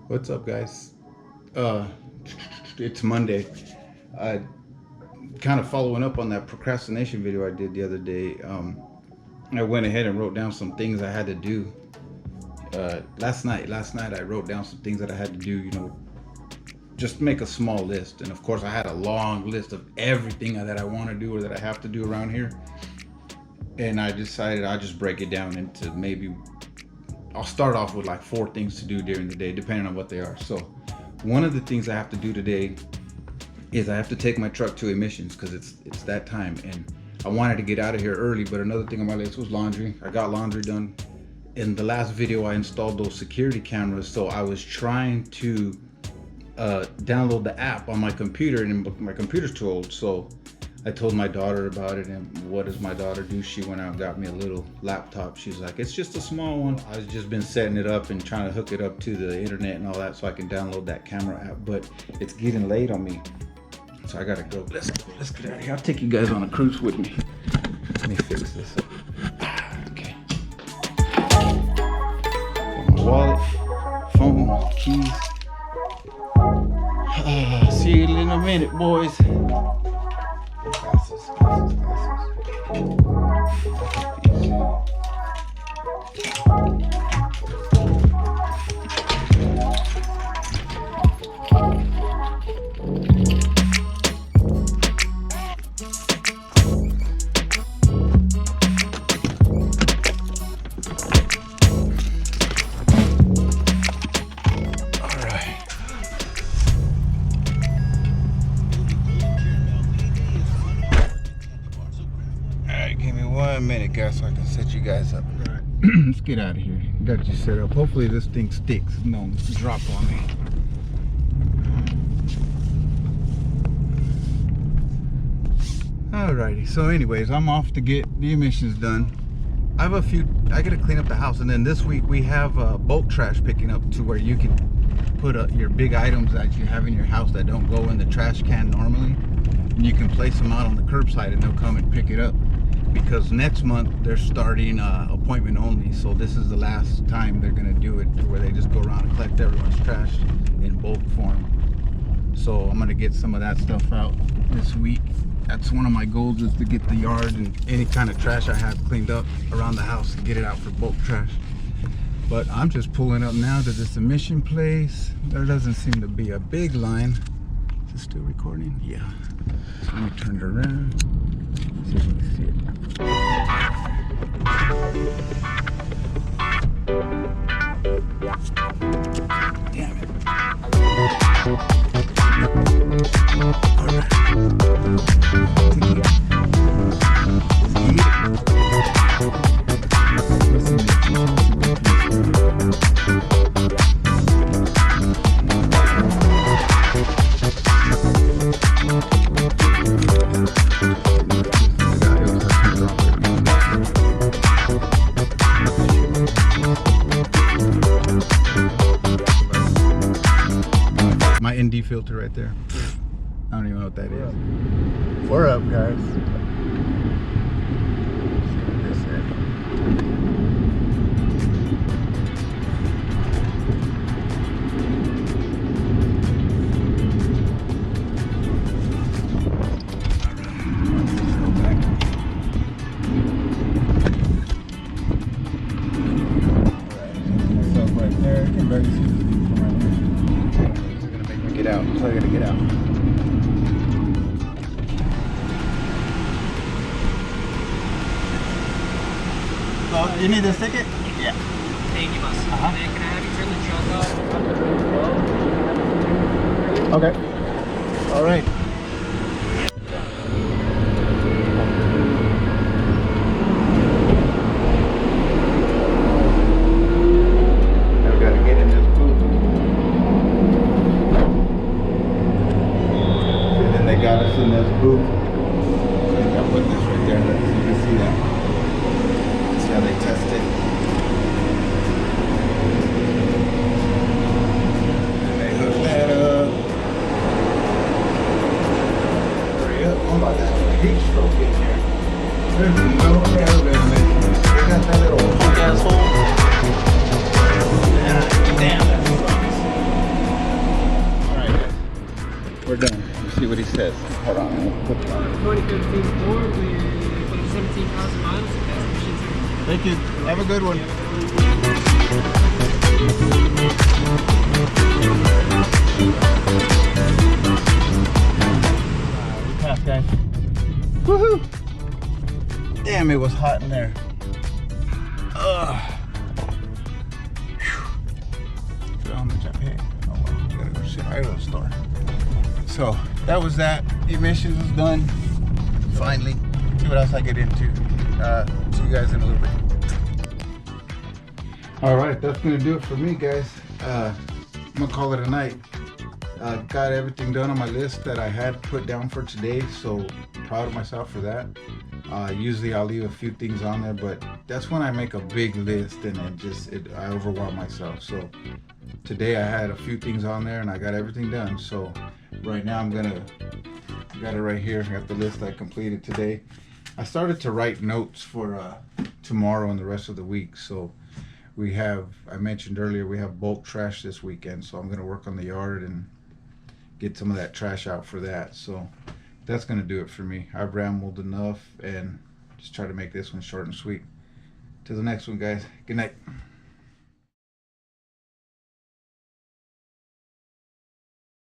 What's up, guys? It's Monday. I kind of following up on that procrastination video I did the other day. I went ahead and wrote down some things I had to do. Last night I wrote down some things that I had to do, you know, just make a small list. And of course I had a long list of everything that I want to do or that I have to do around here. And I decided I'll just break it down into maybe, I'll start off with like 4 things to do during the day, depending on what they are. So one of the things I have to do today is I have to take my truck to emissions because it's that time. And I wanted to get out of here early, but another thing on my list was laundry. I got laundry done. In the last video, I installed those security cameras. So I was trying to download the app on my computer, and my computer's too old. So I told my daughter about it, and what does my daughter do? She went out and got me a little laptop. She's like, it's just a small one. I've just been setting it up and trying to hook it up to the internet and all that so I can download that camera app, but it's getting late on me. So I gotta go. Let's get out of here. I'll take you guys on a cruise with me. Let me fix this up. Okay. My wallet, phone, keys. See you in a minute, boys. Glasses. Minute, guys, so I can set you guys up. All right. Let's get out of here. Got you set up. Hopefully this thing sticks. No, drop on me. Alrighty. So anyways, I'm off to get the emissions done. I gotta clean up the house, and then this week we have bulk trash picking up to where you can put your big items that you have in your house that don't go in the trash can normally, and you can place them out on the curbside and they'll come and pick it up. Because next month they're starting appointment only, so this is the last time they're gonna do it, where they just go around and collect everyone's trash in bulk form. So I'm gonna get some of that stuff out this week. That's one of my goals, is to get the yard and any kind of trash I have cleaned up around the house and get it out for bulk trash. But I'm just pulling up now to this emission place. There doesn't seem to be a big line. Is it still recording? Yeah. So let me turn it around. See if you can see it. Damn it. All right. My ND filter right there. I don't even know what that is. We're up, guys. Let's see what this is. So I gotta get out. So you need this ticket? Yeah. Thank you, boss. Can I have you turn the truck off? Okay. All right. Now we gotta get in this booth. And then they got us in this booth. I think I'll put this right there so you can see that. See how they test it. And they hook that up. Hurry up. I'm about to have a heat stroke in here. There's no elevator maintenance. They got that little punk asshole. Damn, that sucks. Alright, guys. We're done. Let's see what he says. Hold on. 2015 Ford with 17,000 miles. Thank you. Have a good one. We passed, guys. Woohoo! Damn, it was hot in there. Ugh. How much I paid? Oh well, I gotta go see Arulo store. So that was that. Emissions is done. Finally. See what else I get into. See you guys in a little bit. All right, that's gonna do it for me, guys. I'm gonna call it a night. Got everything done on my list that I had put down for today, so proud of myself for that. Usually I'll leave a few things on there, but that's when I make a big list and I overwhelm myself. So today I had a few things on there and I got everything done. So right now I got it right here. I got the list I completed today. I started to write notes for tomorrow and the rest of the week. So we have, I mentioned earlier, we have bulk trash this weekend. So I'm gonna work on the yard and get some of that trash out for that. So that's gonna do it for me. I've rambled enough and just try to make this one short and sweet. Till the next one, guys. Good night.